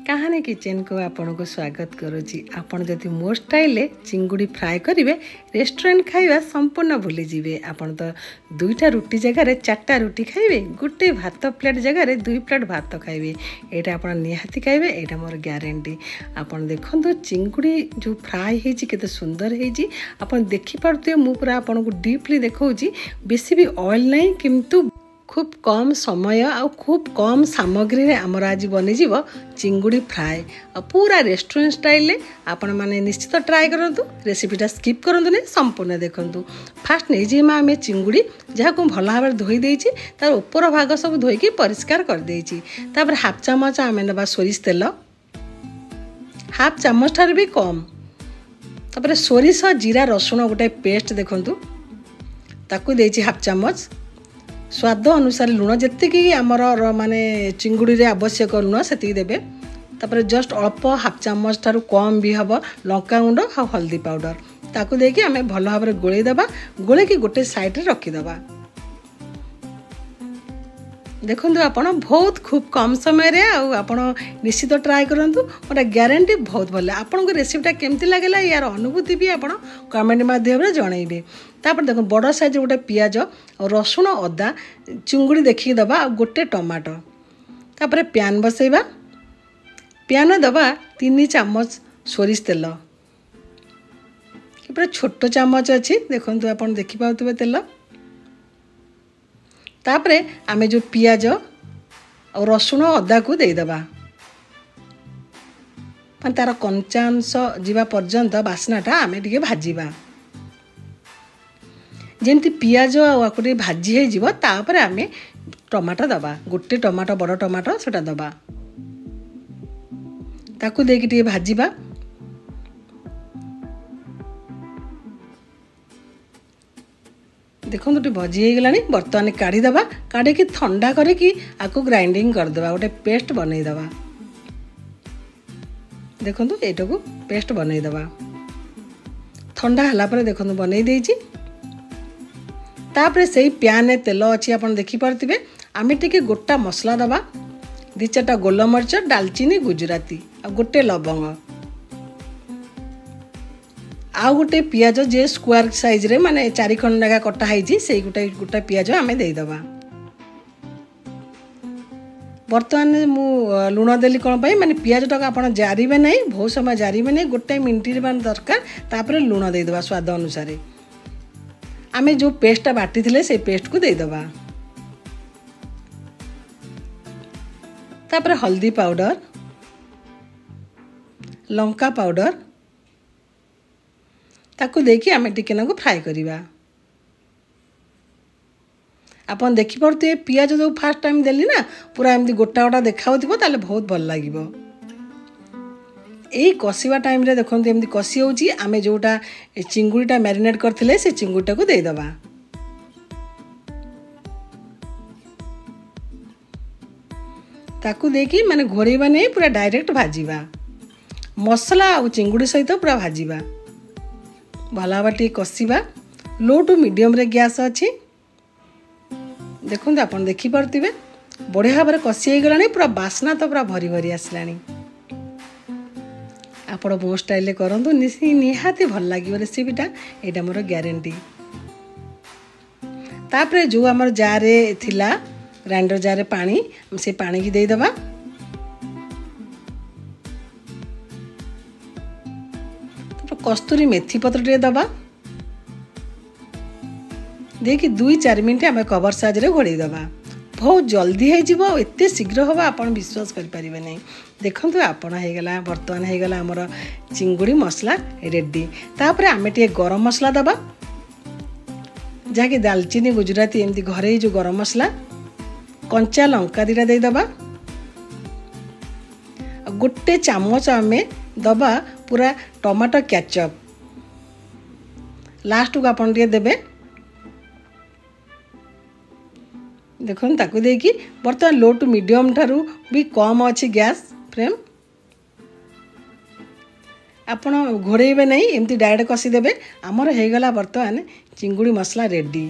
कहानी किचन को आपन को स्वागत करुच्ची। आपन जदि मो स्टाइल चिंगुड़ी फ्राए करेंगे रेस्टोरेंट खाइबा संपूर्ण भूली जीवे। आपन तो दुईटा रुटी जगार चारटा रुटी खाइबे, गोटे भात प्लेट जगार 2 प्लेट भात खाइबे। एटा आपन निहाती खाइबे, एटा मोर ग्यारंटी। आपन देखंतु चिंगुड़ी जो फ्राए हेजी केते सुंदर हेजी। आपन देखि पारथि मु पूरा आपन को डीपली देखौची। बेसी भी ऑयल नहीं किंतु खूब कम समय और खूब कम सामग्री रे आमर आज बनी जीव चिंगुड़ी फ्राए और पूरा रेस्टोरेंट स्टाइल आपण माने निश्चित ट्राए करंतु। रेसिपीटा स्किप करंतु नहीं, संपूर्ण देखंतु। फास्ट नहीं जीमा आम चिंगुड़ी जहाँ को भल भाव धोई देइछि, तार ऊपर भाग सब धोईकी परिष्कार कर देइछि। तापर हाफ चामच आम नबा सोरिष तेल, हाफ चामच ठार भी कम। तापर सोरिष जीरा रसुण गोटे पेस्ट देखंतु, ताकू देइछि हाफ चामच। स्वाद अनुसार लुण जी आमर माने चिंगुड़ी रे आवश्यक लुण से देवे। तापर जस्ट अल्प हाफ चामच ठारू कम भी हम लंका गुंड और हल्दी पाउडर ताकू देकी आमे भल भाव गोलई देबा। गोले की गोटे साइड रे रखी देबा। देखंतु आपण बहुत खूब कम समय रे आपण निश्चित ट्राए करंतु। मोर ग्यारंटी बहुत भल। आपन को रेसिपीटा केमती लागला यार अनुभूति भी आपण कमेंट माध्यम रे जणाइबे। तापर देखो बड़ साइज गोटे पियाज और रसुण अदा चिंगुड़ी देखिक दबा और गोटे टमाटो। तापर प्यान बसैबा, प्यान दबा 3 चामच सोरिष तेल। पूरा छोट चामच अच्छी देखंतु आपण देखि पाउतबे तेल। तापरे आमे जो पियाज और रसुण अदा को दे दबा, मान तार कंचा अंश जीवा पर्यंत बास्नाटा आमे टिके भाजीबा। जेमती पियाज आको टिके भाजी हे जीवो तापरे आमे टमाटो दबा। गोटे टमाटो बड़ टमाटो सेटा दबा, ताकू देकी टिके भाजीबा। देखो तो भजी हो गलानी। बर्तमान काढ़ी दबा, काढ़ी की ठंडा करिकी आको ग्राइंडिंग कर देबा, गोटे पेस्ट बनै दबा। देखो एटा को पेस्ट बनै दबा। ठंडा हला पर देखो बनै देइची। तापरे सेही प्यान तेल अच्छी आपन देखि पारथिबे। आमे टिके गोटा मसला दबा, 2-4टा गोलमरिच, दालचीनी, गुजराती आ गोटे लवंग आ गोटे पियाज जे स्क्वायर साइज रे माने 4 खंड लगा कटा हैजी से गोटे पियाज आमे दे दबा। बर्तमान मु लुण देली कोन पई माने पियाज टका आपण जारीबे नहीं, बहुत समय जारीबे नहीं, गोटे मिनिट रे मान दरकार। तापर लुण दे दबा स्वाद अनुसार। आमे जो पेस्टटा बाटी थिले से पेस्ट को दे दबा। तापर हल्दी पाउडर, लंका पाउडर ताकू देखी आमे टिके नाको फ्राए करिबा। आपन देखि परते पियाज जो फर्स्ट टाइम देली ना पूरा एमती गोटा गोटा देखाउथिबो ताले बहुत भल लागिबो। एई कसिबा टाइम रे देखंतु एमती कसी होउची। आमे जोटा चिंगुड़ीटा मैरिनेट करथिले से चिंगुड़ीटा को दे दबा। ताकू देखी माने घोरैबा नहीं, पूरा डायरेक्ट भाजीबा। मसला आ चिंगुड़ी सहित पूरा भाजीबा। भल भाव टे कषा। लो टू मीडियम रे गैस अच्छी। देखो आपन देखि पारथिबे बढ़िया भाव कषि हो गलानी। पूरा बास्ना तो पूरा भरी भरी आसलानी। आपण मो स्टाइल करंतु, निहाती भल लागिबो रेसिपीटा, एटा मोर ग्यारंटी। तापरे जो हमर जारे थिला ग्राइंडर जारे पानी, से पानी की दे दबा। कस्तूरी मेथी पत्र टे दबा। देखि 2-4 मिनट आम कवर साइज रे घोड़े दबा। बहुत जल्दी हो जीवो, एते शीघ्र होबा आपण विश्वास कर परिबे नहीं। देखंतु आपण हे गला, बर्तमान हे गला हमर चिंगुड़ी मसला रेडी। तापर आमे टे गरम मसला दबा, जाके दालचीनी, गुजराती एमती घरे जो गरम मसला, कंचा लंका 2टा दे दबा। गोटे चामच आमे दबा पूरा टमाटो केचप। लास्ट को आपन टे देबे। देखो ताकू देकी बर्तमान लो टू मीडियम ठारू भी कम अच्छी गैस फ्लेम। आपण घोड़ेबे नहीं, एमती डायरेक्ट कषि देबे। आमर हे गला बर्तमान चिंगुड़ी मसला रेडी।